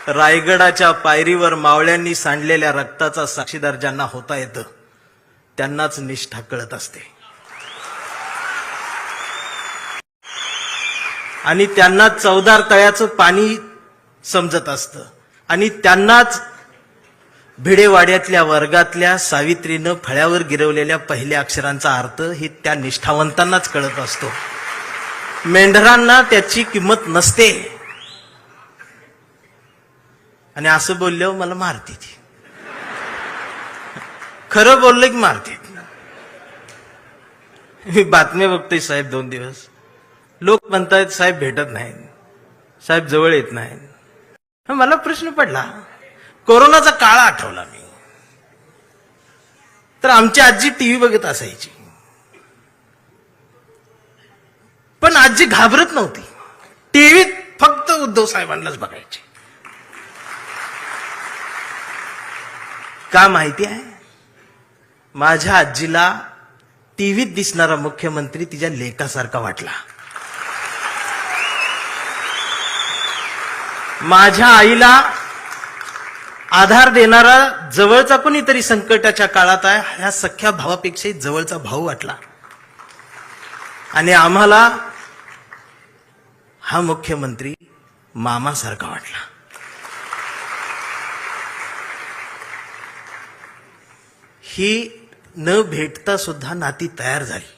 रायगडाच्या पायरीवर मावळ्यांनी सांडलेल्या रक्ताचा साक्षीदार ज्यांना होता येतं त्यांनाच निष्ठा कळत असते आणि त्यांना चवदार तळ्याचं पाणी समजत असतं आणि त्यांनाच भिडेवाड्यातल्या वर्गातल्या सावित्रीनं फळ्यावर गिरवलेल्या पहिल्या अक्षरांचा अर्थ ही त्या निष्ठावंतांनाच कळत असतो. मेंढरांना त्याची किंमत नसते. आणि असं बोलल्यावर मला मारते ती. खरं बोललं की मारते. मी बातम्या बघतोय साहेब 2 दिवस. लोक म्हणतायत साहेब भेटत नाहीत, साहेब जवळ येत नाहीत. मला प्रश्न पडला, कोरोनाचा काळ आठवला मी. तर आमची आजी टीव्ही बघत असायची, पण आजी घाबरत नव्हती. टीव्हीत फक्त उद्धव साहेबांनाच बघायची. का माहिती आहे? माझ्या आजीला टीव्हीत दिसणारा मुख्यमंत्री तिच्या लेकासारखा वाटला. माझ्या आईला आधार देणारा जवळचा कोणीतरी संकटाच्या काळात आहे ह्या सख्या भावापेक्षाही जवळचा भाऊ वाटला. आणि आम्हाला हा मुख्यमंत्री मामासारखा वाटला. ही न भेटता सुद्धा नाती तयार झाली.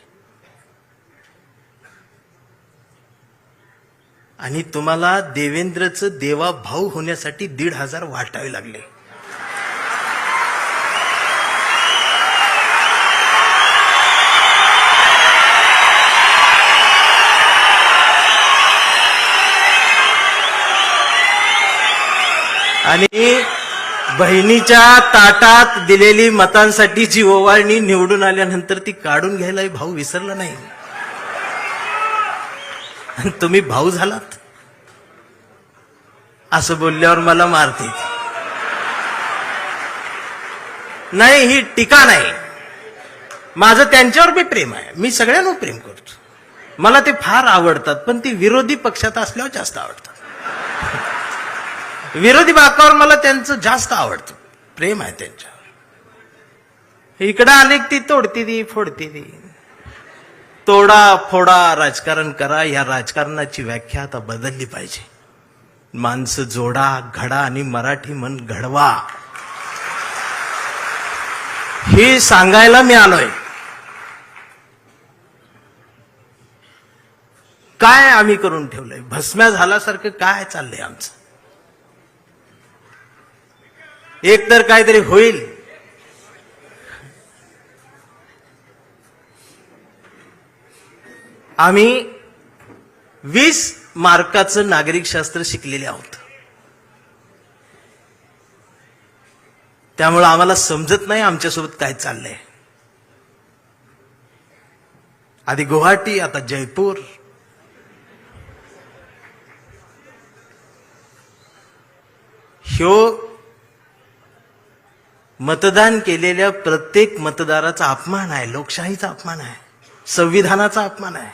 आणि तुम्हाला देवेंद्रचं देवा भाऊ होण्यासाठी 1,500 वाटावे लागले. आणि बहिणीच्या ताटात दिलेली मतांसाठी जी ओवाळणी निवडून आल्यानंतर ती काढून घ्यायला भाऊ विसरला नाही. आणि तुम्ही भाऊ झालात असं बोलल्यावर मला मारते. नाही, ही टीका नाही. माझं त्यांच्यावर बी प्रेम आहे. मी सगळ्यांवर प्रेम करतो. मला ते फार आवडतात, पण ती विरोधी पक्षात असल्यावर जास्त आवडतात. विरोधी बाकावर मला त्यांचं जास्त आवडतं, प्रेम आहे त्यांच्यावर. इकडं आले ती तोडती ती फोडती ती. तोडा फोडा राजकारण करा. या राजकारणाची व्याख्या आता बदलली पाहिजे. माणसं जोडा, घडा आणि मराठी मन घडवा, हे सांगायला मी आलोय. काय आम्ही करून ठेवलंय? भस्म्या झाल्यासारखं काय चाललंय आमचं? एक तर काहीतरी होईल. आम्ही 20 मार्काचं नागरिकशास्त्र शिकलेले आहोत. त्यामुळे आम्हाला समजत नाही आमच्यासोबत काय चाललंय. आधी गुवाहाटी, आता जयपूर. ह्यो मतदान केलेल्या प्रत्येक मतदाराचा अपमान आहे. लोकशाहीचा अपमान आहे. संविधानाचा अपमान आहे.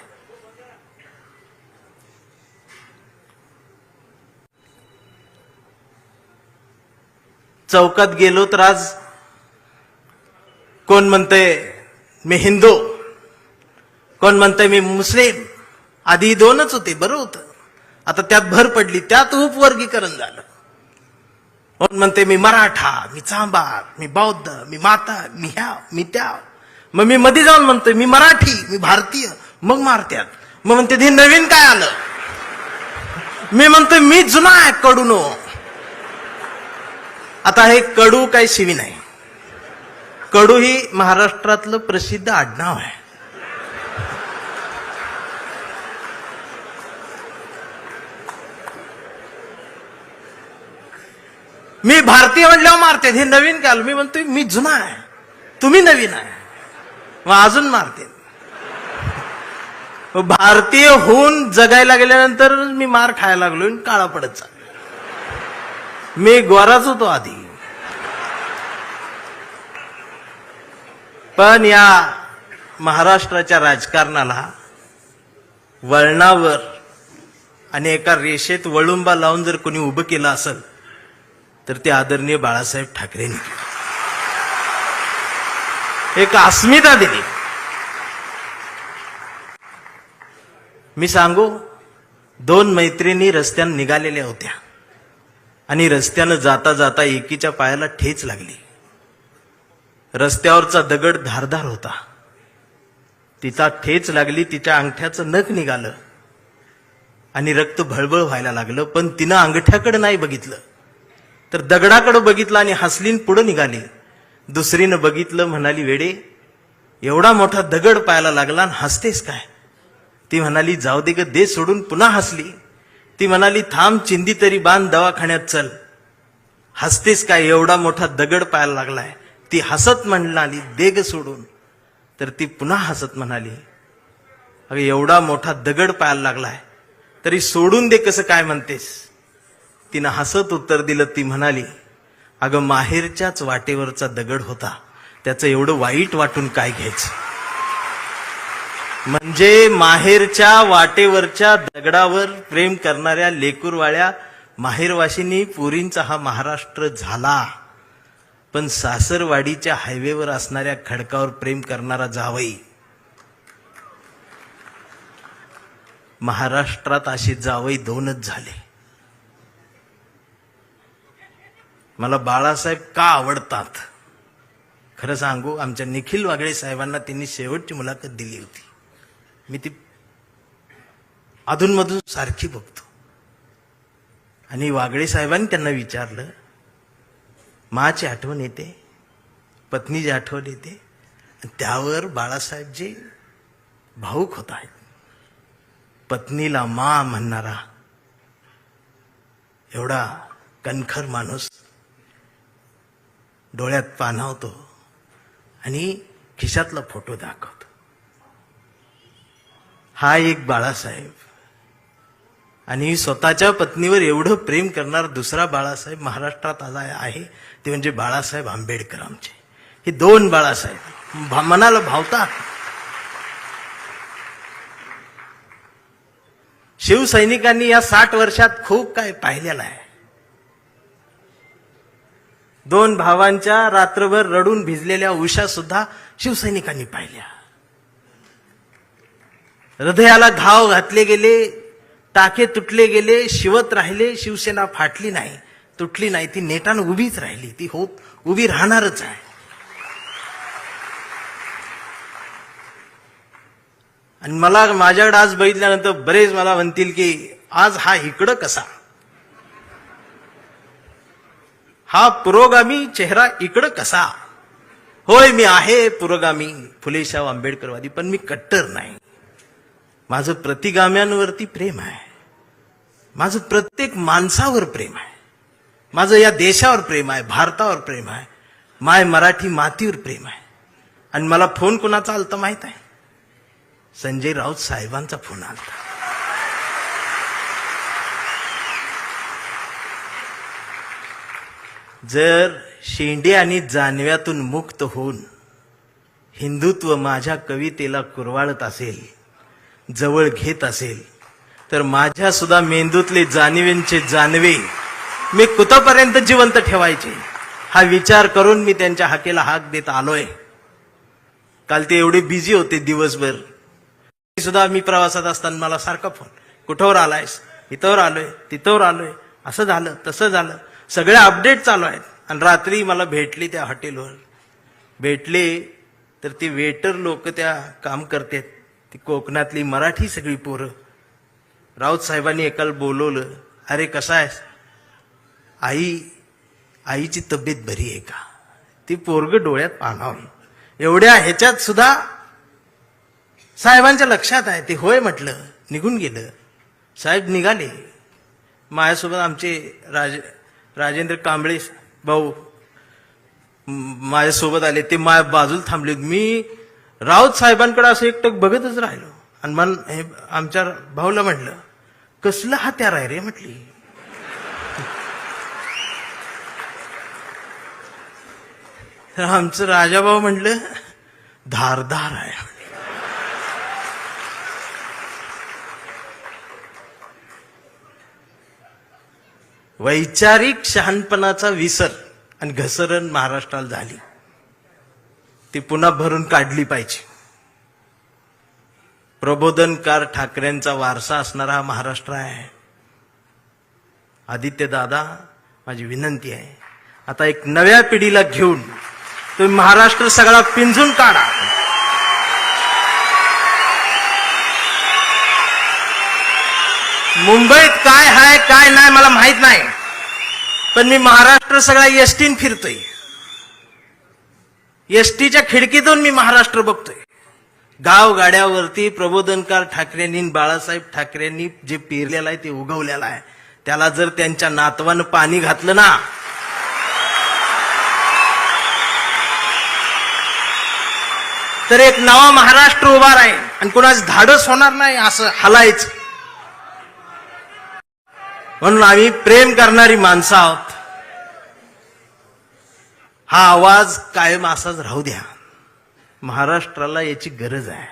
चौकात गेलो तर आज कोण म्हणतंय मी हिंदू, कोण म्हणतंय मी मुस्लिम. आधी 2च होते, बरं होतं. आता त्यात भर पडली, त्यात उपवर्गीकरण झालं. कोण म्हणते मी मराठा, मी चांभार, मी बौद्ध, मी माता, मी ह्या, मी त्या. मग मी मध्ये जाऊन म्हणतोय मी मराठी, मी भारतीय. मग मारत्यात. मग म्हणते हे नवीन काय आलं? मी म्हणतोय मी जुना आहे, कडूनो. आता हे कडू काही शिवी नाही. कडू ही महाराष्ट्रातलं प्रसिद्ध आडनाव आहे. मी भारतीय म्हणल्यावर मारते. हे नवीन काय आलं? मी म्हणतोय मी जुना आहे, तुम्ही नवीन आहे. मग अजून मारते. भारतीय होऊन जगायला गेल्यानंतर मी मार खायला लागलो, काळा पडत चाललो. मी गोराच होतो आधी. पण या महाराष्ट्राच्या राजकारणाला वळणावर आणि एका रेषेत वळुंबा लावून जर कोणी उभं केलं असेल तर ते आदरणीय बाळासाहेब ठाकरेंनी एक अस्मिता दिली. मी सांगू, 2 मैत्रिणी रस्त्यानं निघालेल्या होत्या आणि रस्त्यानं जाता जाता एकीच्या पायाला ठेच लागली. रस्त्यावरचा दगड धारदार होता. तिचा ठेच लागली, तिच्या अंगठ्याचं नख निघालं आणि रक्त भळभळ व्हायला लागलं. पण तिनं अंगठ्याकडे नाही बघितलं, तर दगडाकडे बघितलं आणि हसलीन पुढे निघाली. दुसरीनं बघितलं, म्हणाली, वेडे, एवढा मोठा दगड पायाला लागला आणि हसतेस काय? ती म्हणाली, जाऊ दे ग, दे सोडून. पुन्हा हसली. ती म्हणाली, थांब, चिंदी तरी बांध, दवाखान्यात चल. हसतेस काय? एवढा मोठा दगड पायाला लागलाय. ती हसत म्हणाली, दे ग सोडून. तर ती पुन्हा हसत म्हणाली, अगं एवढा मोठा दगड पायाला लागलाय तरी सोडून दे कसं काय म्हणतेस? तिनं हसत उत्तर दिलं. ती म्हणाली, अगं माहेरच्याच वाटेवरचा दगड होता, त्याचं एवढं वाईट वाटून काय घ्यायचं? म्हणजे माहेरच्या वाटेवरच्या दगडावर प्रेम करणाऱ्या लेकूरवाळ्या माहेरवाशिनी पुरींचा हा महाराष्ट्र झाला. पण सासरवाडीच्या हायवेवर असणाऱ्या खडकावर प्रेम करणारा जावई, महाराष्ट्रात असे जावई 2च झाले. मला बाळासाहेब का आवडतात खरं सांगू, आमच्या निखिल वागळे साहेबांना त्यांनी शेवटची मुलाखत दिली होती. मी ती अधूनमधून सारखी बघतो. आणि वागळे साहेबांनी त्यांना विचारलं, माची आठवण येते, पत्नीची आठवण येते. त्यावर बाळासाहेबजी भाऊक होत आहेत. पत्नीला मा म्हणणारा एवढा कणखर माणूस डोळ्यात पाणावतो आणि खिशातला फोटो दाखवतो. हा एक बाळासाहेब. आणि स्वतःच्या पत्नीवर एवढं प्रेम करणारा दुसरा बाळासाहेब महाराष्ट्रात आला आहे, ते म्हणजे बाळासाहेब आंबेडकर. आमचे हे 2 बाळासाहेब मनाला भावतात. शिवसैनिकांनी या 60 वर्षात खूप काय पाहिलेलं आहे. 2 भावांच्या रात्रभर रडून भिजलेल्या उषा सुद्धा शिवसैनिकांनी पाहिल्या. हृदयाला घाव घातले गेले, टाके तुटले गेले, शिवत राहिले. शिवसेना फाटली नाही, तुटली नाही, ती नेटानं उभीच राहिली. ती उभी राहणारच आहे. आणि मला माझ्याकडे आज बघितल्यानंतर बरेच मला म्हणतील की आज हा इकडं कसा, हा पुरोगामी चेहरा इकडं कसा? होय, मी आहे पुरोगामी, फुलेशाह आंबेडकरवादी, पण मी कट्टर नाही. माझं प्रतिगाम्यांवरती प्रेम आहे. माझं प्रत्येक माणसावर प्रेम आहे. माझं या देशावर प्रेम आहे, भारतावर प्रेम आहे, माय मराठी मातीवर प्रेम आहे. आणि मला फोन कोणाचा आलता माहित आहे? संजय राऊत साहेबांचा फोन आलता. जर शेंडे आणि जानव्यातून मुक्त होऊन हिंदुत्व माझ्या कवितेला कुरवाळत असेल, जवळ घेत असेल, तर माझ्या सुद्धा मेंदूतले जाणीवेंचे जानवे मी कुठपर्यंत जिवंत ठेवायचे हा विचार करून मी त्यांच्या हाकेला हाक देत आलोय. काल ते एवढे बिझी होते दिवसभर. सुद्धा मी प्रवासात असताना मला सारखा फोन, कुठवर आलायस? इथवर आलोय, तिथवर आलोय, असं झालं, तसं झालं, सगळे अपडेट चालू आहेत. आणि रात्री मला भेटली त्या हॉटेलवर. भेटले तर ती वेटर लोक त्या काम करतात, ती कोकणातली मराठी सगळी पोरं. राऊत साहेबांनी एकाला बोलवलं, अरे कसा आहेस? आईची तब्येत बरी आहे का? ती पोरग डोळ्यात पाणावलं. एवढ्या ह्याच्यात सुद्धा साहेबांच्या लक्षात आहे. ते होय म्हटलं, निघून गेलं. साहेब निघाले. माझ्यासोबत आमचे राजेंद्र कांबळे भाऊ माझ्यासोबत आले. ते माझ्या बाजूला थांबले. मी राऊत साहेबांकडे असं एकटक बघतच राहिलो. आणि आमच्या भाऊला म्हटलं, कसलं हत्यार आहे रे म्हटली. तर आमचं राजाभाऊ म्हटलं, धारदार आहे. वैचारिक शहाणपणाचा विसर आणि घसरण महाराष्ट्राला झाली, ती पुन्हा भरून काढली पाहिजे. प्रबोधनकार ठाकरेंचा वारसा असणारा हा महाराष्ट्र आहे. आदित्य दादा, माझी विनंती आहे, आता एक नव्या पिढीला घेऊन तुम्ही महाराष्ट्र सगळा पिंजून काढा. मुंबईत काय आहे काय नाही मला माहित नाही, पण मी महाराष्ट्र सगळा एसटीन फिरतोय. एसटीच्या खिडकीतून मी महाराष्ट्र बघतोय. गावगाड्यावरती प्रबोधनकार ठाकरेंनी, बाळासाहेब ठाकरेंनी जे पेरलेलं आहे ते उगवलेलं आहे. त्याला जर त्यांच्या नातवानं पाणी घातलं ना, तर एक नवा महाराष्ट्र उभा राहील आणि कुणाच धाडस होणार नाही असं हलायचं. म्हणून आम्ही प्रेम करणारी माणसं आहोत. हा आवाज कायम असाच राहू द्या. महाराष्ट्राला याची गरज आहे.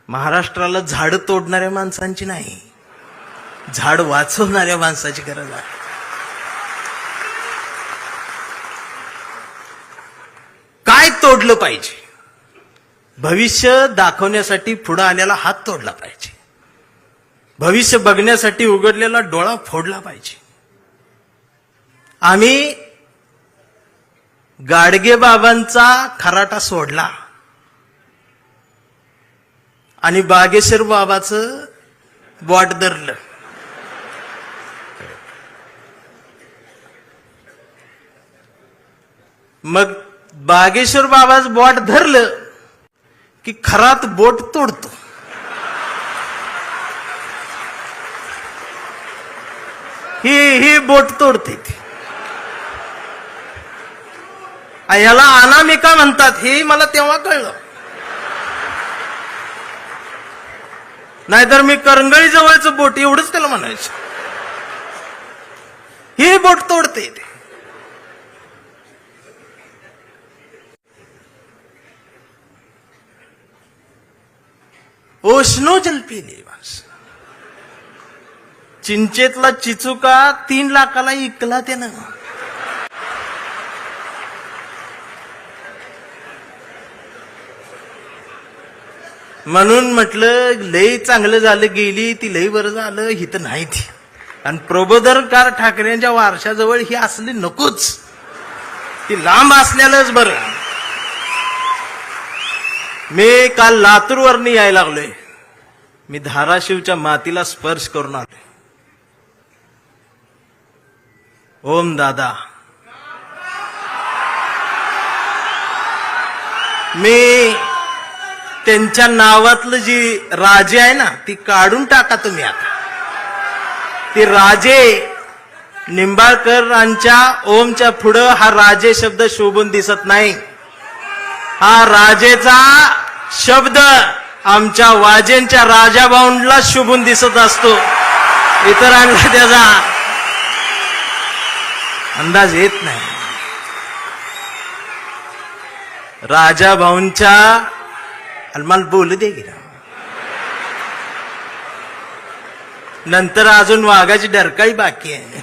महाराष्ट्राला झाड तोडणाऱ्या माणसांची नाही, झाड वाचवणाऱ्या माणसाची गरज आहे. काय तोडलं पाहिजे? भविष्य दाखवण्यासाठी पुढे आलेला हात तोडला पाहिजे. भविष्य बघण्यासाठी उघडलेला डोळा फोडला पाहिजे. आम्ही गाडगे बाबांचा खराटा सोडला आणि बागेश्वर बाबाचं बॉट धरलं. मग बागेश्वर बाबाचं बॉट धरलं की खरात बोट तोडतो. ही बोट तोडते ती. याला अनामिका म्हणतात हे मला तेव्हा कळलं. नाहीतर मी करंगळी जवळचं बोट एवढंच त्याला म्हणायचं. ही बोट तोडते ते. ओशनो जल पिले बस. चिंचेतला चिचुका 3 लाखाला इकला त्यानं. म्हणून म्हटलं लय चांगलं झालं, गेली ती लय बरं झालं, हित नाही ती. आणि प्रबोधनकार ठाकरेंच्या वारशाजवळ ही असली नकोच, ती लांब असलेलंच बरं. मी काल लातूरवरनं यायला लागलोय. मी धाराशिवच्या मातीला स्पर्श करून आलोय. ओम दादा, मी त्यांच्या नावातलं जी राजे आहे ना ती काढून टाका तुम्ही. आता ती राजे निंबाळकरांच्या ओमच्या पुढं हा राजे शब्द शोभून दिसत नाही. हा राजेचा शब्द आमच्या वाजेंच्या राजाभाऊंला शोभून दिसत असतो. इतरांना त्याचा अंदाज येत नाही. राजाभाऊंच्या मला बोलू दे गिरा. नंतर अजून वाघाची डरकाळी बाकी आहे.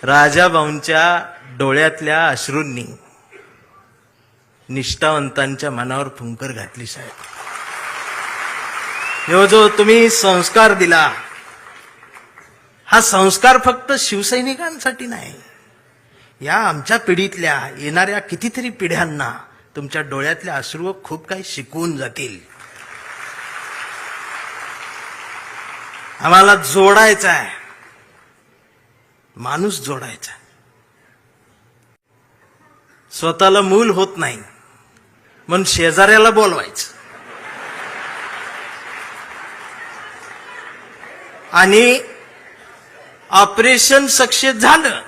राजाभाऊंच्या डोळ्यातल्या अश्रूंनी निष्ठावंतांच्या मनावर फुंकर घातली. साहेब, जो तुम्ही संस्कार दिला, हा संस्कार फक्त शिवसैनिकांसाठी नाही, या आमच्या पिढीतल्या येणाऱ्या कितीतरी पिढ्यांना तुमच्या डोळ्यातले अश्रू खूप काही शिकवून जातील. आम्हाला जोडायचं आहे, माणूस जोडायचा. स्वतःला मूल होत नाही म्हणून शेजाऱ्याला बोलवायचं आणि ऑपरेशन सक्सेस झालं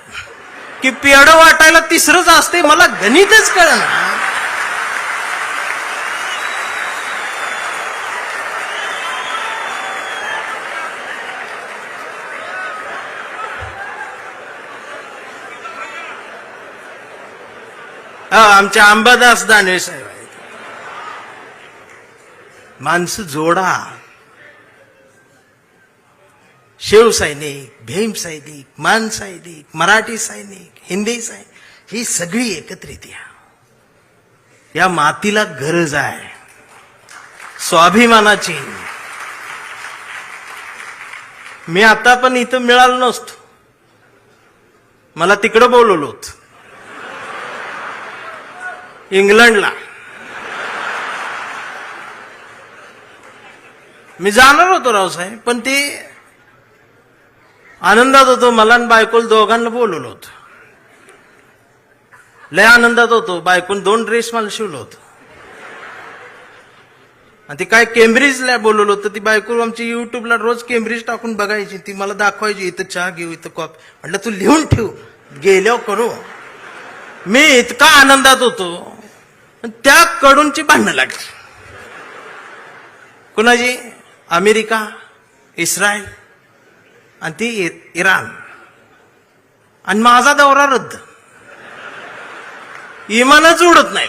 की पेढं वाटायला तिसरंच असते. मला गणितच कळेना. आमच्या अंबादास दानवे साहेब आहेत, माणसं जोडा. शिवसैनिक, भीम सैनिक, मान सैनिक, मराठी सैनिक, हिंदी सैनिक, ही सगळी एकत्रित या मातीला गरज आहे स्वाभिमानाची. मी आता पण इथं मिळालो नसतो, मला तिकडं बोलवलं होतं इंग्लंडला. मी जाणार होतो रावसाहेब, पण ते आनंदात होतो. मला आणि बायकोला दोघांना बोलवलं होतं. लय आनंदात होतो. बायकोन 2 ड्रेस मला शिवलं होतं. आणि ती काय केम्ब्रिजला बोलवलं होतं. ती बायको आमची युट्यूबला रोज केम्ब्रिज टाकून बघायची. ती मला दाखवायची, इथं चहा घेऊ, इथं कॉफी. म्हटलं तू लिहून ठेव, गेल्यावर करू. मी इतका आनंदात होतो, त्या कडूनची भांडणं लागली. कुणाची? अमेरिका, इस्रायल आणि ती इराण. आणि माझा दौरा रद्द. इमानच उडत नाही.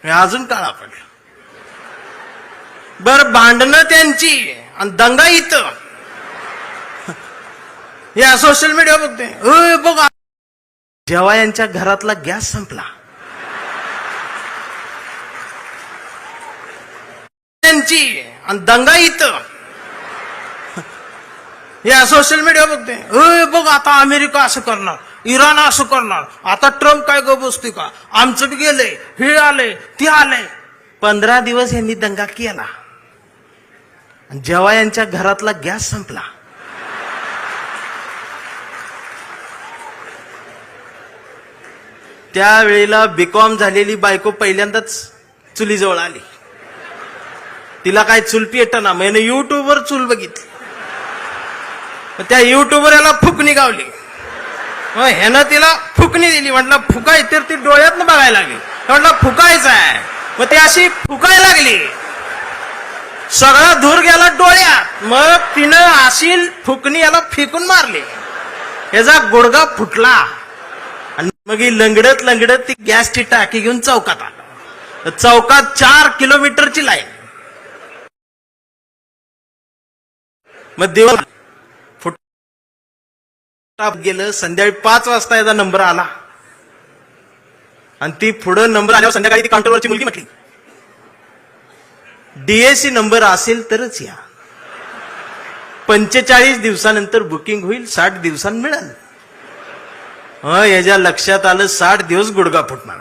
मी अजून काळा पडला. बर, भांडणं त्यांची आणि दंगा इथं. या सोशल मीडिया बघते, बघ जेव्हा यांच्या घरातला गॅस संपला, त्यांची आणि दंगा इथं. या सोशल मीडिया बघते, बघ आता अमेरिका असं करणार, इराण असं करणार, आता ट्रम्प काय गप बसतोय का, आमचं बी गेले, हे आले, ते आले. 15 दिवस यांनी दंगा केला. जेव्हा यांच्या घरातला गॅस संपला, त्यावेळेला बीकॉम झालेली बायको पहिल्यांदाच चुलीजवळ आली. तिला काय चूल पेटना. मैंने युट्यूबवर चूल बघितली. त्या युट्यूबवर याला फुकणी गावली. ह्यानं तिला फुकणी दिली. म्हटलं फुकाय, तर ती डोळ्यातनं बघायला लागली. म्हटलं फुकायचं आहे. मग ती अशी फुकायला लागली, सगळा धूर गेला डोळ्यात. मग तिनं अशी फुकणी याला फेकून मारली. याचा गुडगा फुटला. आणि मग ही लंगडत लंगडत ती गॅसची टाकी घेऊन चौकात आला. चौकात 4 किलोमीटरची लाईन. मग दिवस गेलं. संध्याकाळी 5 वाजता याचा नंबर आला. आणि ती पुढे नंबर आल्यावर संध्याकाळी ती काउंटरवरची मुलगी म्हटली, डीएसी नंबर असेल तरच या. 45 दिवसानंतर बुकिंग होईल, 60 दिवसांनी मिळेल. याच्या लक्षात आलं 60 दिवस गुडगा फुटणार.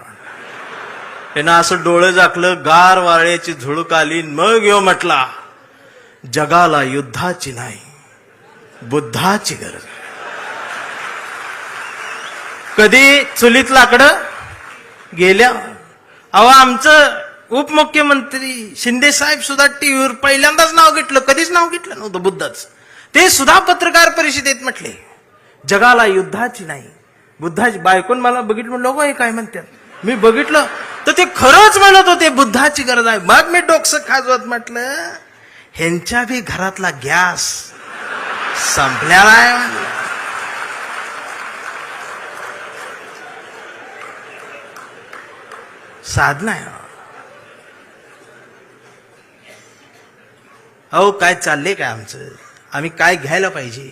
त्यानं असं डोळं झाकलं, गार वाऱ्याची झुळूक आली. मग यो म्हटला, जगाला युद्धाची नाही, बुद्धाची गरज. कधी चुलीत लाकडं गेल्या. अहो, आमचं उपमुख्यमंत्री शिंदे साहेब सुद्धा टीव्हीवर पहिल्यांदाच नाव घेतलं. कधीच नाव घेतलं नव्हतं बुद्धाचं. ते सुद्धा पत्रकार परिषदेत म्हटले, जगाला युद्धाची नाही, बुद्धाची. बायकोन मला बघितलं, लोक हे काय म्हणतात. मी बघितलं तर ते खरंच म्हणत होते, बुद्धाची गरज आहे. मग मी डोकसं खाजवत म्हटलं, ह्यांच्या बी घरातला गॅस संपलेला आहे. साधना आहे. अहो, काय चाललंय काय आमचं, आम्ही काय घ्यायला पाहिजे.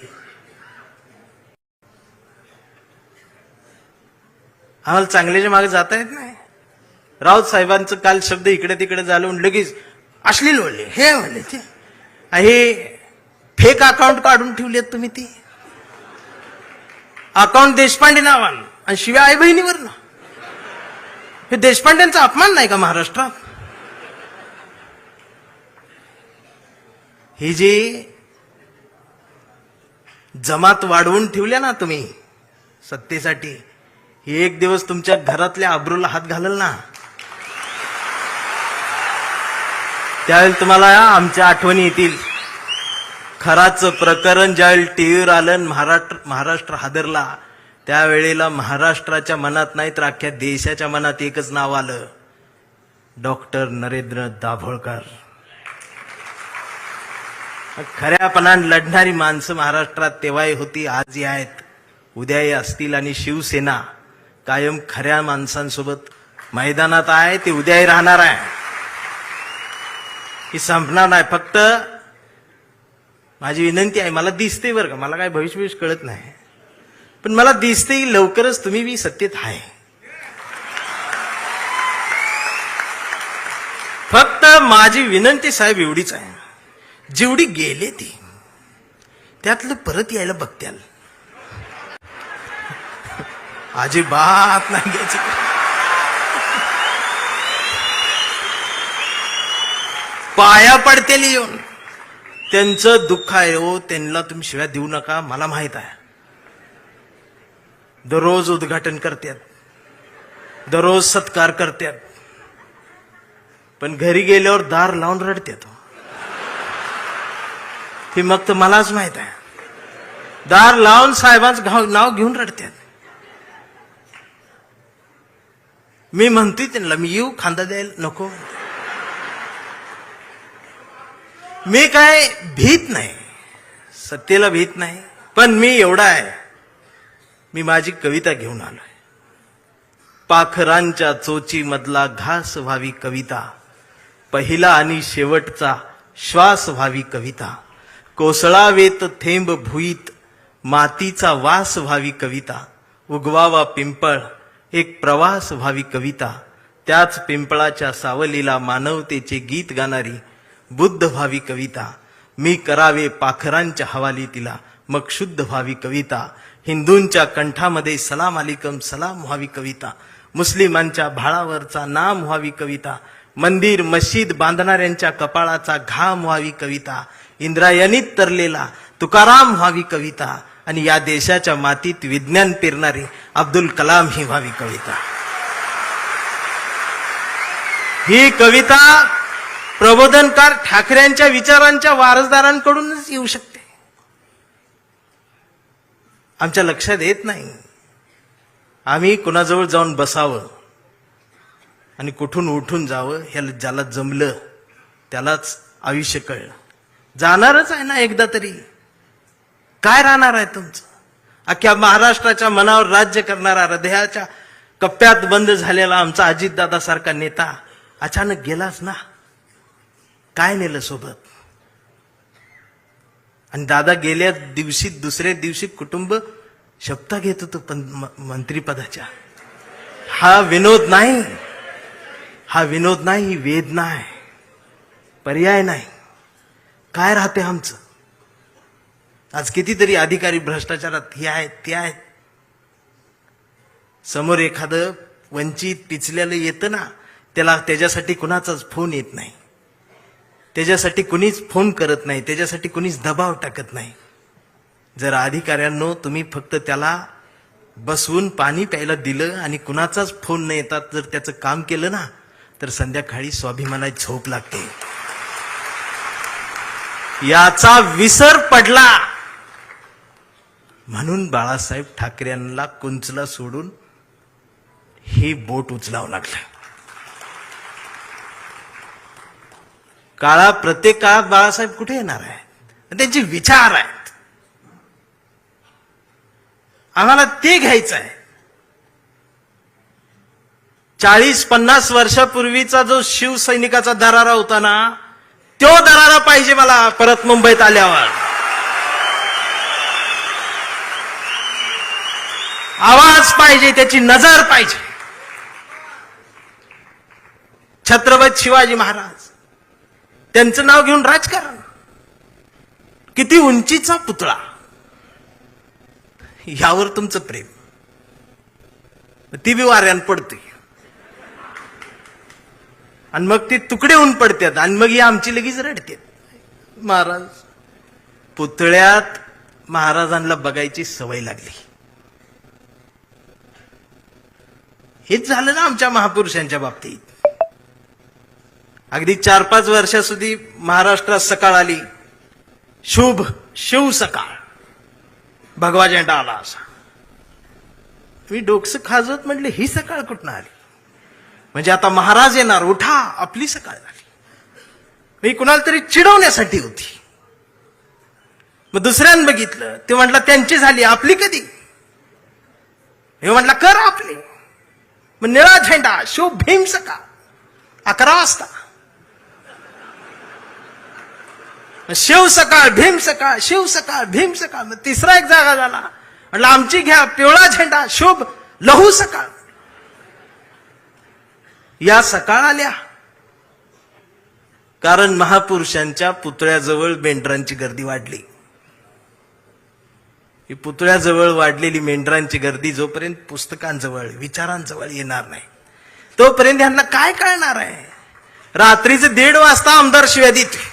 आम्हाला चांगल्याच्या मागे जाता येत नाही. राऊत साहेबांचं काल शब्द इकडे तिकडे झालं, लगेच अश्लील बोलले, हे म्हणले, ते हे फेक अकाउंट काढून ठेवलेत तुम्ही. ती अकाउंट देशपांडे नावानं आणि शिवाय आई बहिणीवर ना. हे देशपांड्यांचा अपमान नाही का महाराष्ट्रात? ही जी जमात वाढवून ठेवल्या ना तुम्ही सत्तेसाठी, ही एक दिवस तुमच्या घरातल्या अब्रूला हात घालल ना, त्यावेळेला तुम्हाला आमच्या आठवणी येतील. खराचं प्रकरण ज्यावेळी टीव्हीवर आलं, महाराष्ट्र हादरला, त्यावेळेला महाराष्ट्राच्या मनात नाही तर अख्ख्या देशाच्या मनात एकच नाव आलं, डॉक्टर नरेंद्र दाभोळकर. खऱ्यापणाने लढणारी माणसं महाराष्ट्रात तेव्हाही होती, आजही आहेत, उद्याही असतील. आणि शिवसेना कायम खऱ्या माणसांसोबत मैदानात आहे, ते उद्याही राहणार आहे. ही संपणार नाही. फक्त माझी विनंती आहे, मला दिसते बरं का, मला काय भविष्य कळत नाही, पण मला दिसते की लवकरच तुम्ही बी सत्तेत आहे. फक्त माझी विनंती साहेब एवढीच आहे, जेवढी गेले ती त्यातलं परत यायला बघत्याल, अजिबात नाही घ्यायची. पाया पडतेली येऊन त्यांचं दुःख आहे हो, त्यांना तुम्ही शिव्या देऊ नका. मला माहित आहे, दररोज उद्घाटन करतात, दररोज सत्कार करतात, पण घरी गेल्यावर दार लावून रडतात. हे मग तर मलाच माहित आहे, दार लावून साहेबांचं नाव घेऊन रडतात. मी म्हणतोय त्यांना, मी येऊ खांदा द्यायला नको. मी काय भीत नाही, सत्तेला भीत नाही, पण मी एवढा आहे, मी माझी कविता घेऊन आलोय. पाखरांच्या चोची मधला घास व्हावी कविता, पहिला आणि शेवटचा श्वास व्हावी कविता, कोसळावेत थेंब भुईत मातीचा वास व्हावी कविता, उगवावा पिंपळ एक प्रवास व्हावी कविता, त्याच पिंपळाच्या सावलीला मानवतेचे गीत गाणारी बुद्ध व्हावी कविता, मी करावे पाखरांच्या हवाली तिला मग शुद्ध व्हावी कविता, हिंदूंच्या कंठामध्ये सलाम अलिकम सलाम व्हावी कविता, मुस्लिमांच्या भाळावरचा नाम व्हावी कविता, मंदिर मशीद बांधणाऱ्यांच्या कपाळाचा घाम व्हावी कविता, इंद्रायणीत तरलेला तुकाराम व्हावी कविता, आणि या देशाच्या मातीत विज्ञान पेरणारे अब्दुल कलाम ही व्हावी कविता. ही कविता प्रबोधनकार ठाकरेंच्या विचारांच्या वारसदारांकडूनच येऊ शकते. आमच्या लक्षात येत नाही, आम्ही कुणाजवळ जाऊन बसावं आणि कुठून उठून जावं, ह्याला ज्याला जमलं त्यालाच आयुष्य कळलं. जाणारच आहे ना एकदा तरी, काय राहणार आहे तुमचं? अख्ख्या महाराष्ट्राच्या मनावर राज्य करणारा, हृदयाच्या कप्प्यात बंद झालेला आमचा अजितदादा सारखा नेता अचानक गेलाच ना. काय नेलं सोबत? आणि दादा गेल्या दिवशी दुसऱ्या दिवशी कुटुंब शपथा घेत होतं पण मंत्रीपदाच्या. हा विनोद नाही, हा विनोद नाही, ही वेदना आहे, पर्याय नाही. काय राहते आमचं? आज कितीतरी अधिकारी भ्रष्टाचारात हे आहेत ते आहेत. समोर एखादं वंचित पिचलेलं येतं ना, त्याच्यासाठी कुणाचाच फोन येत नाही, त्याच्यासाठी कुणीच फोन करत नाही, त्याच्यासाठी कुणीच दबाव टाकत नाही. जर अधिकाऱ्यांनो तुम्ही फक्त त्याला बसवून पाणी प्यायला दिलं आणि कुणाचाच फोन न येतात जर त्याचं काम केलं ना, तर संध्याकाळी स्वाभिमानाची झोप लागते. याचा विसर पडला म्हणून बाळासाहेब ठाकरे यांना कुंचला सोडून हे बोट उचलावं लागलं. प्रत्येक काळात बाळासाहेब कुठे येणार आहेत? त्यांचे विचार आहेत, आम्हाला ते घ्यायचं आहे. 40-50 वर्षापूर्वीचा जो शिवसैनिकाचा दरारा होता ना, तो दरारा पाहिजे मला परत मुंबईत आल्यावर. आवाज पाहिजे, त्याची नजर पाहिजे. छत्रपती शिवाजी महाराज, त्यांचं नाव घेऊन राजकारण, किती उंचीचा पुतळा, यावर तुमचं प्रेम, ती बी वाऱ्यान पडते आणि मग ती तुकडे होऊन पडतात आणि मग ही आमची लगेच रडते. महाराज पुतळ्यात महाराजांना बघायची सवय लागली. हेच झालं ना आमच्या महापुरुषांच्या बाबतीत. अगदी 4-5 वर्षाસુધી महाराष्ट्रात सकाळ आली, शुभ शिव सकाळ, भगवा झेंडा आला असा. मी डोकसं खाजवत म्हटले, ही सकाळ कुठून आली? म्हणजे आता महाराज येणार, उठा, आपली सकाळ झाली. मी कुणाला तरी चिडवण्यासाठी होती. मग दुसऱ्यानं बघितलं, ते म्हटलं त्यांची झाली, आपली कधी? हे म्हटलं कर आपली. मग निळा झेंडा, शुभ भीम सकाळ, 11 वाजता. शिव सकाळ भीम सकाळ, शिव सकाळ भीम सकाळ. मग तिसरा एक जागा झाला, म्हटलं आमची घ्या पिवळा झेंडा शुभ लहू सकाळ. या सकाळ आल्या कारण महापुरुषांच्या पुतळ्याजवळ मेंढरांची गर्दी वाढली. ही पुतळ्याजवळ वाढलेली मेंढरांची गर्दी जोपर्यंत पुस्तकांजवळ विचारांजवळ येणार नाही तोपर्यंत यांना काय कळणार आहे. रात्रीचे 1:30 वाजता आमदार शिव्या देते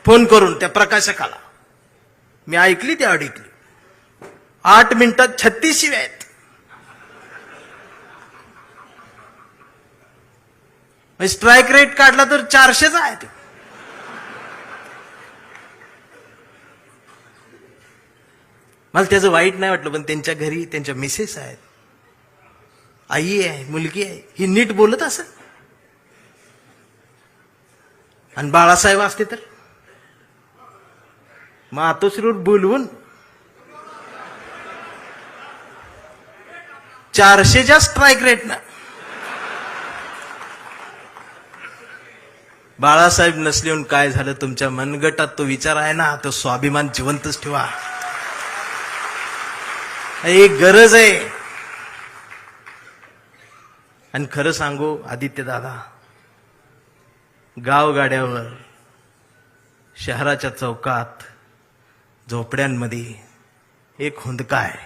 फोन करून त्या प्रकाशकाला. मी ऐकली त्या ऐकली. 8 मिनिटात 36 शिव्या आहेत. स्ट्राईक रेट काढला तर 400च आहे ते. मला त्याचं वाईट नाही वाटलं, पण त्यांच्या घरी त्यांच्या मिसेस आहेत, आई आहे, मुलगी आहे, ही नीट बोलत असेल. आणि बाळासाहेब असते तर मातोश्रीवर बोलवून 400च्या स्ट्राईक रेट ना. बाळासाहेब नसले काय झालं, तुमच्या मनगटात तो विचार आहे ना, तो स्वाभिमान जिवंतच ठेवा. एक गरज आहे. आणि खरं सांगू आदित्य दादा, गावगाड्यावर शहराच्या चौकात झोपड्यांमध्ये एक हुंदका आहे,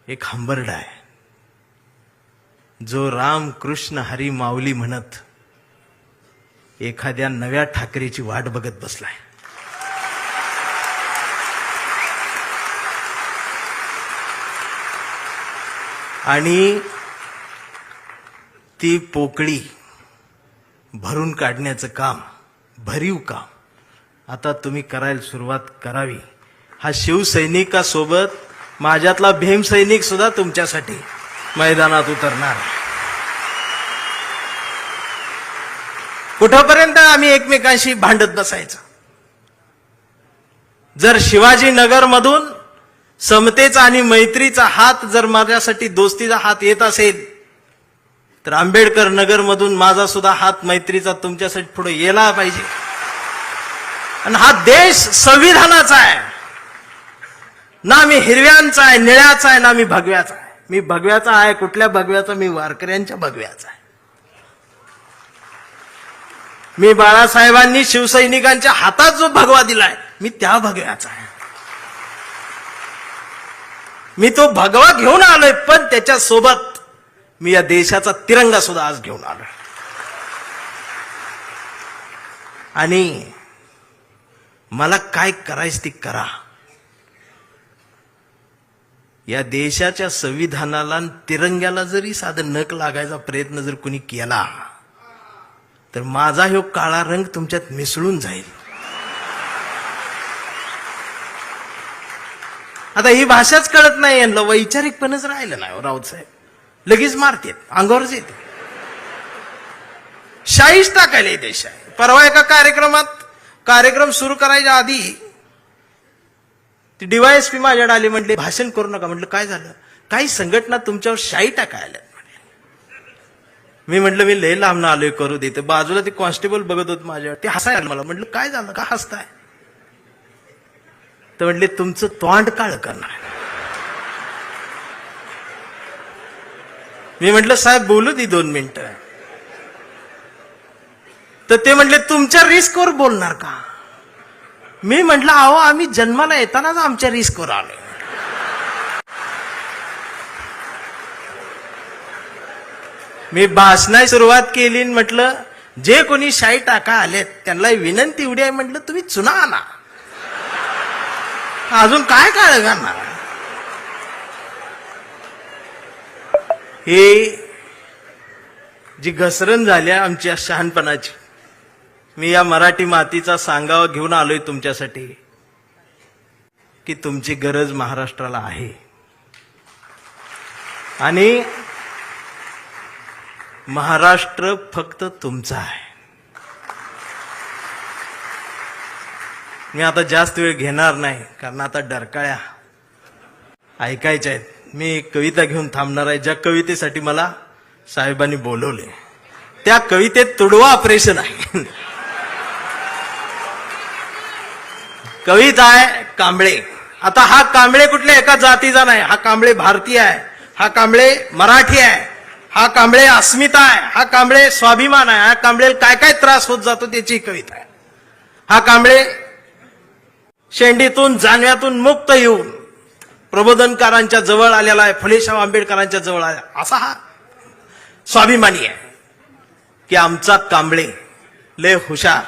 एक हंबरडा आहे, जो राम कृष्ण हरी माऊली म्हणत एखाद्या नव्या ठाकरेची वाट बघत बसलाय. आणि ती पोकळी भरून काढण्याचं काम, भरीव काम आता तुम्ही करायला सुरुवात करावी. हा शिवसैनिकासोबत माझ्यातला भीमसैनिक सुद्धा तुमच्यासाठी मैदानात उतरणार. कुठपर्यंत आम्ही एकमेकांशी भांडत बसायचं. जर शिवाजीनगर मधून समतेचा आणि मैत्रीचा हात, जर माझ्यासाठी दोस्तीचा हात येत असेल, तर आंबेडकर नगर मधून माझा सुद्धा हात मैत्रीचा तुमच्यासाठी पुढे यायला पाहिजे. आणि हा देश संविधानाचा आहे ना, मी हिरव्यांचा आहे, निळ्याचा आहे ना, मी भगव्याचा आहे. मी भगव्याचा आहे. कुठल्या भगव्याचा? मी वारकऱ्यांच्या भगव्याचा आहे. मी बाळासाहेबांनी शिवसैनिकांच्या हातात जो भगवा दिलाय, मी त्या भगव्याचा आहे. मी तो भगवा घेऊन आलोय, पण त्याच्या सोबत मी या देशाचा तिरंगा सुद्धा आज घेऊन आलोय. आणि मला काय करायचं ती करा. या देशाच्या संविधानाला आणि तिरंग्याला जरी साधं नख लागायचा प्रयत्न जर कुणी केला, तर माझा ह्यो काळा रंग तुमच्यात मिसळून जाईल. आता ही भाषाच कळत नाही यांना, वैचारिकपणच राहिलं नाही. राऊत साहेब लगेच मारतेत, अंगावरच येते, शाईच टाकायला देश आहे. परवा एका कार्यक्रम सुरू करायच्या आधी ती DYSP माझ्याकडे आली, म्हटले भाषण करू नका. म्हटलं काय झालं? काही संघटना तुमच्यावर शाई टाकायला. मी म्हटलं मी लय लांब आलोय, करू देते. बाजूला ते कॉन्स्टेबल बघत होत माझ्यावर, ते हसायला. मला म्हटलं काय झालं, का हसताय? तर म्हटले तुमचं तोंड काळ करणार. मी म्हटलं साहेब बोलू दे 2 मिनिटं. तर ते म्हटले तुमच्या रिस्कवर बोलणार का? मी म्हटलं अहो आम्ही जन्माला येतानाच आमच्या रिस्कवर आलोय. मी भाषणाची सुरुवात केली, म्हटलं जे कोणी शाई टाका आलेत त्यांना विनंती एवढी आहे, म्हटलं तुम्ही चुना आणा, अजून काय काळ घालणार. हे जी घसरण झाल्या आमच्या शहाणपणाची, मी या मराठी मातीचा सांगावा घेऊन आलोय तुमच्यासाठी की तुमची गरज महाराष्ट्राला आहे. आणि महाराष्ट्र फक्त तुमचा आहे. मी आता जास्त वेळ घेणार नाही, कारण आता डरकाळ्या ऐकायच्या आहेत. मी एक कविता घेऊन थांबणार आहे, ज्या कवितेसाठी मला साहेबांनी बोलवले. त्या कवितेत तुडवा ऑपरेशन आहे. कविता आहे कांबळे. आता हा कांबळे कुठल्या एका जातीचा नाही, हा कांबळे भारतीय आहे, हा कांबळे मराठी आहे, हा कांबळे अस्मिता आहे, हा कांबळे स्वाभिमान आहे, हा कांबळे काय काय त्रास होत जातो त्याची कविता आहे. हा कांबळे शेंडीतून जानव्यातून मुक्त येऊन प्रबोधनकारांच्या जवळ आलेला आहे, फुलेशाह आंबेडकरांच्या जवळ आला, असा हा स्वाभिमानी आहे की आमचा कांबळे लय हुशार,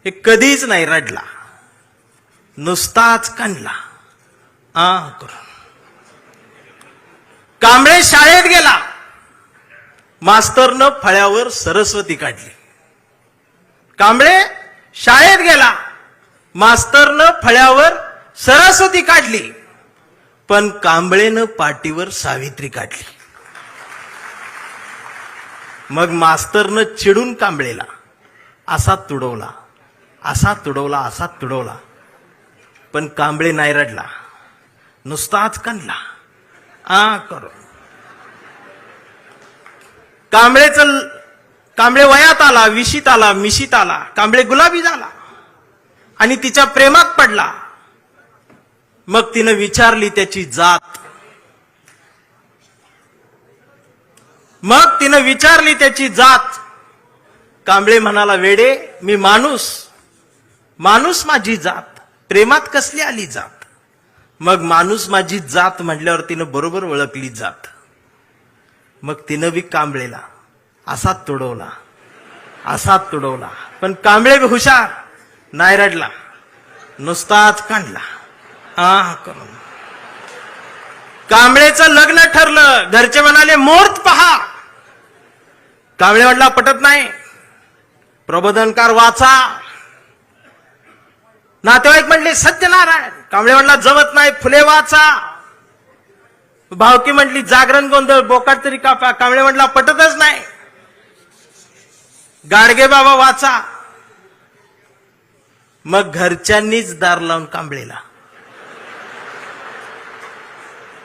हे कधीच नाही रडला, नुसताच कांडला करून. कांबळे शाळेत गेला, मास्तरनं फळ्यावर सरस्वती काढली. कांबळे शाळेत गेला, मास्तरनं फळ्यावर सरस्वती काढली, पण कांबळेनं पाटीवर सावित्री काढली. मग मास्तरनं चिडून कांबळेला असा तुडवला, असा तुडवला, असा तुडवला, पण कांबळे नाही रडला, नुसताच कांडला करून. कांबळे वयात आला, विशीत आला, मिशीत आला, कांबळे गुलाबी झाला आणि तिच्या प्रेमात पडला. मग तिनं विचारली त्याची जात, कांबळे म्हणाला, वेडे मी माणूस, माणूस माझी जात, प्रेमात कसली आली जात. मग माणूस माझी जात म्हटल्यावर तिनं बरोबर ओळखली जात. मग तिनं बी कांबळेला असा तुडवला, असा तुडवला, पण कांबळे बी हुशार, नाही रडला, नुसताच कांडला करून. कांबळेचं लग्न ठरलं. घरचे म्हणाले मुहूर्त पहा. कांबळे म्हटला पटत नाही, प्रबोधनकार वाचा. नातेवाईक म्हणले सत्यनारायण. कांबळे म्हटला जमत नाही, फुले वाचा. भावकी म्हटली जागरण गोंधळ, बोकाट तरी कापा. कांबळे म्हटला पटतच नाही, गाडगे बाबा वाचा. मग घरच्यांनीच दार लावून कांबळेला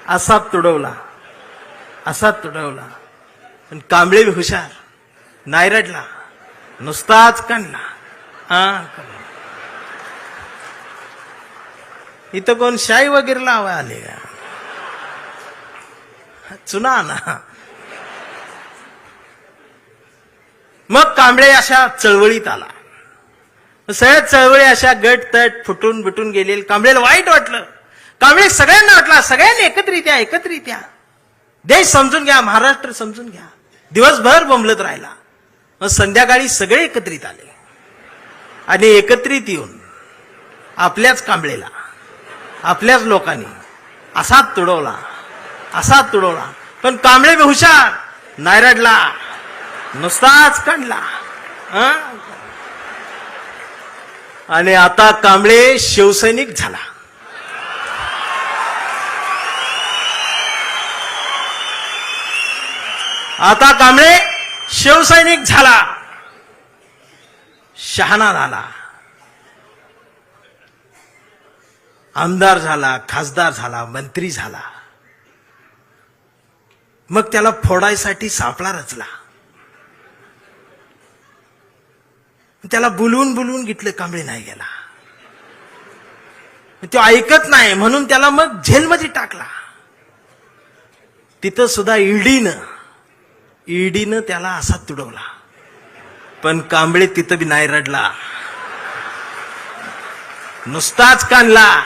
असा तुडवला, असा तुडवला, पण कांबळे हुशार, नाही रडला, नुसताच कांडला. इथं कोण शाई वगैरे लावा आले का? चुना ना. मग कांबळे अशा चळवळीत आला. सगळ्या चळवळी अशा गट तट फुटून बिटून गेलेली. कांबळेला वाईट वाटलं. कांबळे सगळ्यांना वाटला, सगळ्यांनी एकत्रित या, देश समजून घ्या, महाराष्ट्र समजून घ्या. दिवसभर बोंबलत राहिला. मग संध्याकाळी सगळे एकत्रित आले आणि एकत्रित येऊन आपल्याच कांबळेला, आपल्याच लोकांनी असा तुडवला, असा तुडवला, पण कांबळे बी हुशार, नाही रडला, नुसताच कांडला. आणि आता कांबळे शिवसैनिक झाला. आता कांबळे शिवसैनिक झाला, शहाणा झाला, आमदार झाला, खासदार झाला, मंत्री झाला. मग त्याला फोडायसाठी सापळा रचला. त्याला बोलवून घेतलं, कांबळे नाही गेला. तो ऐकत नाही म्हणून त्याला मग जेलमध्ये टाकला. तिथं सुद्धा ईडीनं त्याला असा तुडवला, पण कांबळे तिथं बी नाही रडला, नुसताच कांडला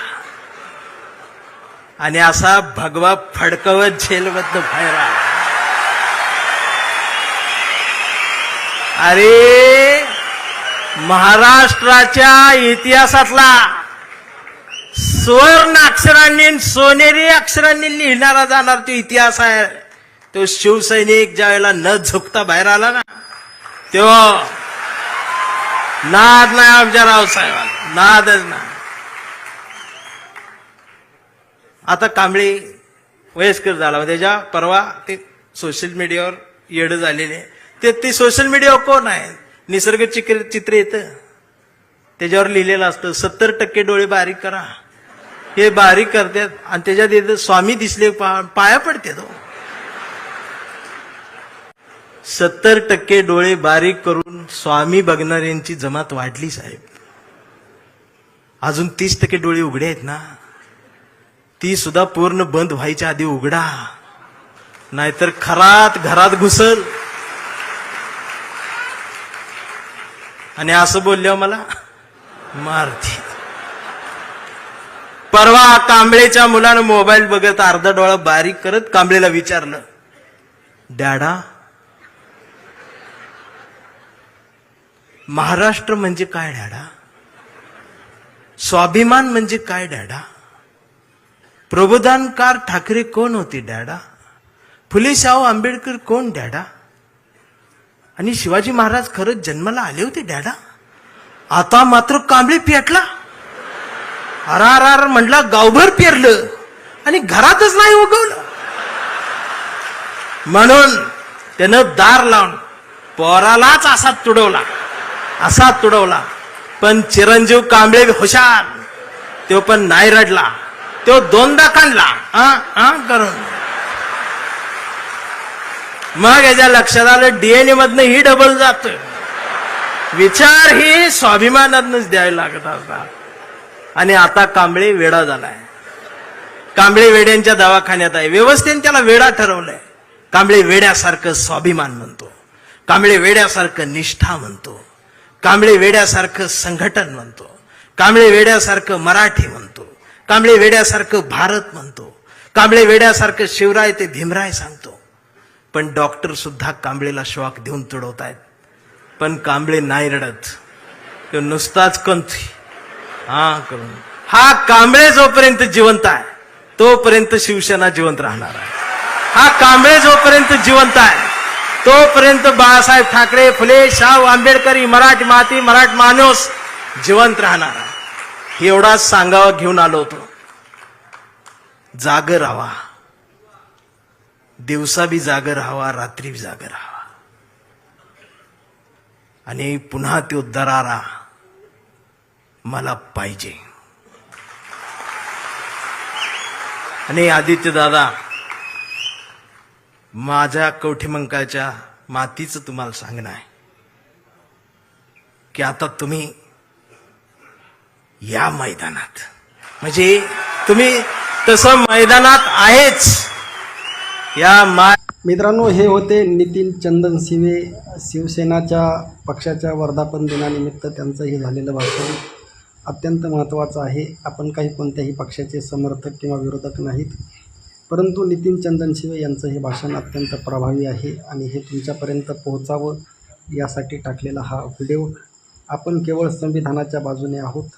आणि असा भगवा फडकवत जेलमधनं बाहेर आला. अरे महाराष्ट्राच्या इतिहासातला सुवर्ण अक्षरांनी, सोनेरी अक्षरांनी लिहिणारा जाणार तो इतिहास आहे. तो शिवसैनिक ज्या वेळेला न झुकता बाहेर आला ना, तेव्हा नाद नाही आमच्या रावसाहेबांना, नादच नाही. आता कांबळे वयस्कर झाला, त्याच्या परवा ते सोशल मीडियावर येडं झालेले. ते सोशल मीडियावर कोण आहे, निसर्ग चित्र येतं, त्याच्यावर लिहिलेलं असतं 70% डोळे बारीक करा. हे बारीक करतात आणि त्याच्यात येतं स्वामी दिसले पाया पडते. तो 70% डोळे बारीक करून स्वामी बघणाऱ्यांची जमात वाढली साहेब. अजून 30% डोळे उघडे आहेत ना, ती सुद्धा पूर्ण बंद व्हायच्या आधी उघडा, नाहीतर खरात घरात घुसल. आणि असं बोलल्यावर मला मारती. परवा कांबळेच्या मुलानं मोबाईल बघत अर्धा डोळा बारीक करत कांबळेला विचारलं, डॅडा, महाराष्ट्र म्हणजे काय डॅडा? स्वाभिमान म्हणजे काय डॅडा? प्रबोधनकार ठाकरे कोण होते डॅडा? फुले शाहू आंबेडकर कोण डॅडा? आणि शिवाजी महाराज खरंच जन्माला आले होते डॅडा? आता मात्र कांबळे पेटला. अरार म्हटला, गावभर पेरलं आणि घरातच नाही उगवलं. म्हणून त्यानं दार लावून पोरालाच असा तुडवला. पण चिरंजीव कांबळे हुशार, तो पण नाही रडला, तो दोनदा काढला करून. मग याच्या लक्षात आलं डीएनए मधनं ही डबल जात. विचार ही स्वाभिमानातनच द्यायला लागत असतात. आणि आता कांबळे वेडा झालाय. कांबळे वेड्यांच्या दवाखान्यात आहे. व्यवस्थेने त्याला वेडा ठरवलंय. कांबळे वेड्यासारखं स्वाभिमान म्हणतो, कांबळे वेड्यासारखं निष्ठा म्हणतो, कांबळे वेड्यासारखं संघटन म्हणतो, कांबळे वेड्यासारखं मराठी म्हणतो, कांबळे वेड्यासारखं भारत म्हणतो, कांबळे वेड्यासारखं शिवराय ते भीमराय सांगतो. पण डॉक्टर सुद्धा कांबळेला श्वाक देऊन तुडवतायत. पण कांबळे नाही रडत, तो नुसताच कंथी करून. हा कांबळे जोपर्यंत जिवंत आहे तोपर्यंत शिवसेना जिवंत राहणार आहे. हा कांबळे जोपर्यंत जिवंत आहे तोपर्यंत बाळासाहेब ठाकरे, फुले शाहू आंबेडकर, मराठी माती, मराठी माणूस जिवंत राहणार आहे. हे एवढाच सांगावं घेऊन आलो होतो. जागर राहावा, दिवसा बी जागर राहावा, रात्री बी जागर राहावा. आणि पुन्हा तो दरारा मला पाहिजे. आणि आदित्य दादा, माझ्या कवठेमंकाळच्या मातीचं तुम्हाला सांगणं आहे की आता तुम्ही या मैदानात, म्हणजे तुम्ही तसं मैदानात आहेच. मित्रांनो, हे होते नितीन चंदनशिवे. शिवसेनाच्या पक्षाच्या वर्धापन दिनानिमित्त त्यांचं हे झालेलं भाषण अत्यंत महत्त्वाचं आहे. आपण कोणत्याही पक्षाचे समर्थक किंवा विरोधक नाहीत, परंतु नितीन चंदनशिवे यांचं हे भाषण अत्यंत प्रभावी आहे आणि हे तुमच्यापर्यंत पोहोचावं यासाठी टाकलेला हा व्हिडिओ. आपण केवळ संविधानाच्या बाजूने आहोत.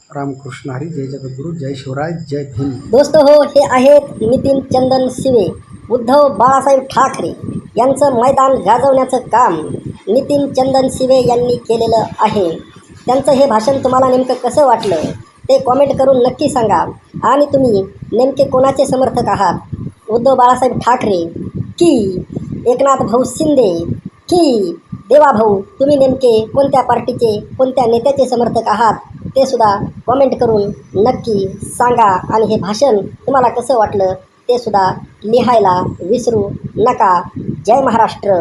रामकृष्ण हरी. जय जगद्गुरू, जय शिवराय, जय भीम. दोस्त हो, हे आहेत नितीन चंदनशिवे. उद्धव बाळासाहेब ठाकरे यांचं मैदान गाजवण्याचं काम नितीन चंदनशिवे यांनी केलेलं आहे. त्यांचं हे भाषण तुम्हाला नेमकं कसं वाटलं ते कॉमेंट करून नक्की सांगा. आणि तुम्ही नेमके कोणाचे समर्थक आहात? उद्धव बाळासाहेब ठाकरे की एकनाथ भाऊ शिंदे की देवाभाऊ? तुम्ही नेमके कोणत्या पार्टीचे, कोणत्या नेत्याचे समर्थक आहात ते सुद्धा कॉमेंट करून नक्की सांगा. आणि हे भाषण तुम्हाला कसं वाटलं ते सुद्धा लिहायला विसरू नका. जय महाराष्ट्र.